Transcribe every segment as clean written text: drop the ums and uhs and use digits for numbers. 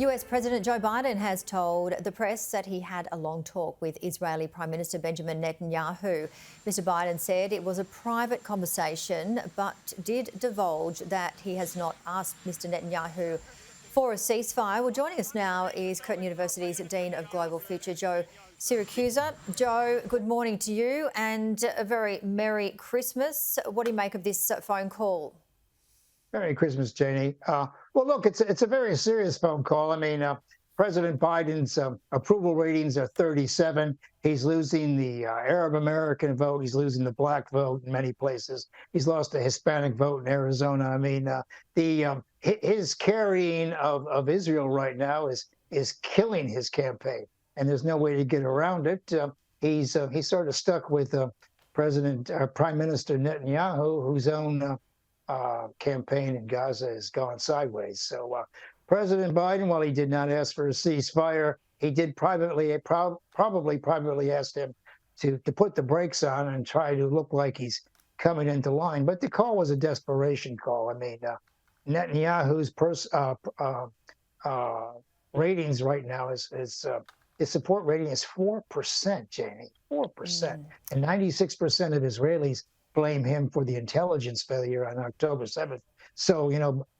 US President Joe Biden has told the press that he had a long talk with Israeli Prime Minister Benjamin Netanyahu. Mr. Biden said it was a private conversation, but did divulge that he has not asked Mr. Netanyahu for a ceasefire. Well, joining us now is Curtin University's Dean of Global Future, Joe Siracusa. Joe, good morning to you and a very Merry Christmas. What do you make of this phone call? Merry Christmas, Janie. Well, look, it's a very serious phone call. I mean, President Biden's approval ratings are 37. He's losing the Arab American vote. He's losing the black vote in many places. He's lost the Hispanic vote in Arizona. I mean, his carrying of Israel right now is killing his campaign, and there's no way to get around it. He's sort of stuck with Prime Minister Netanyahu, whose own campaign in Gaza has gone sideways. So President Biden, while he did not ask for a ceasefire, he did probably privately asked him to put the brakes on and try to look like he's coming into line. But the call was a desperation call. I mean, Netanyahu's ratings right now his support rating is 4%, Janie, 4%, and 96% of Israelis blame him for the intelligence failure on October 7th. So,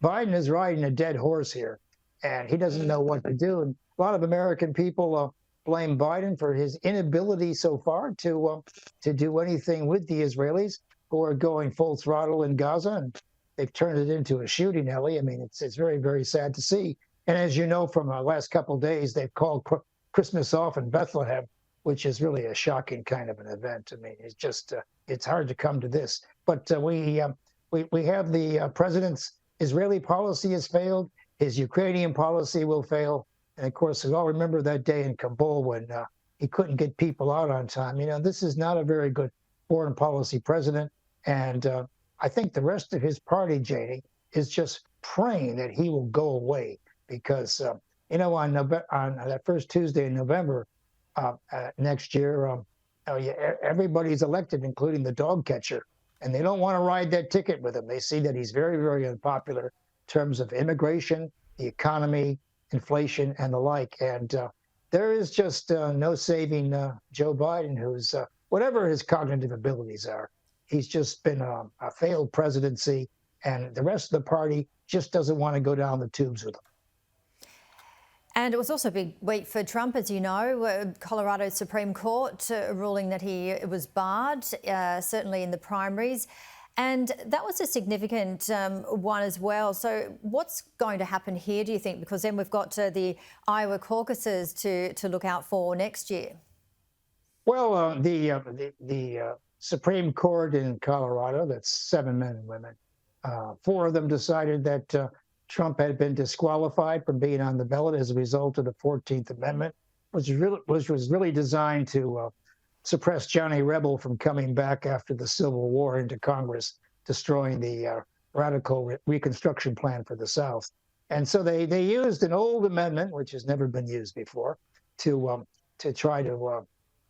Biden is riding a dead horse here, and he doesn't know what to do. And a lot of American people blame Biden for his inability so far to do anything with the Israelis, who are going full throttle in Gaza, and they've turned it into a shooting alley. I mean, it's very, very sad to see. And as you know from the last couple of days, they've called Christmas off in Bethlehem, which is really a shocking kind of an event. I mean, it's just it's hard to come to this. But we have the president's Israeli policy has failed. His Ukrainian policy will fail. And of course, we all remember that day in Kabul when he couldn't get people out on time. This is not a very good foreign policy president. And I think the rest of his party, Janie, is just praying that he will go away because, on that first Tuesday in November, next year, everybody's elected, including the dog catcher, and they don't want to ride that ticket with him. They see that he's very, very unpopular in terms of immigration, the economy, inflation, and the like. And there is just no saving Joe Biden, who's, whatever his cognitive abilities are, he's just been a failed presidency, and the rest of the party just doesn't want to go down the tubes with him. And it was also a big week for Trump, as you know. Colorado Supreme Court ruling that he was barred, certainly in the primaries. And that was a significant one as well. So what's going to happen here, do you think? Because then we've got the Iowa caucuses to look out for next year. Well, the Supreme Court in Colorado, that's 7 men and women, 4 of them decided that Trump had been disqualified from being on the ballot as a result of the 14th Amendment, which was really designed to suppress Johnny Rebel from coming back after the Civil War into Congress, destroying the radical Reconstruction Plan for the South. And so they used an old amendment, which has never been used before, to try to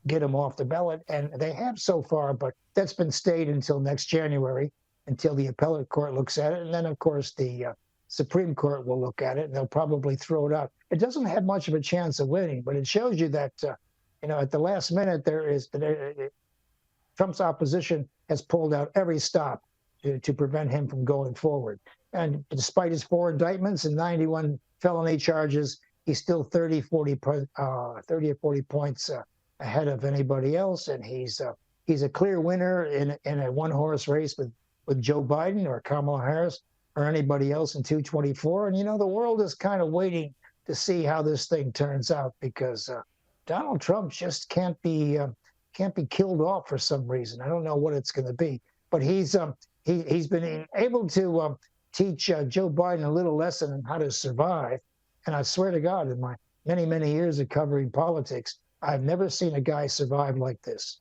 get him off the ballot. And they have so far, but that's been stayed until next January, until the appellate court looks at it. And then, of course, the Supreme Court will look at it, and they'll probably throw it out. It doesn't have much of a chance of winning, but it shows you that, at the last minute, Trump's opposition has pulled out every stop to prevent him from going forward. And despite his 4 indictments and 91 felony charges, he's still 30 or 40 points ahead of anybody else. And he's a clear winner in a one-horse race with Joe Biden or Kamala Harris or anybody else in 224. And, the world is kind of waiting to see how this thing turns out because Donald Trump just can't be killed off for some reason. I don't know what it's going to be, but he's been able to teach Joe Biden a little lesson on how to survive. And I swear to God, in my many, many years of covering politics, I've never seen a guy survive like this.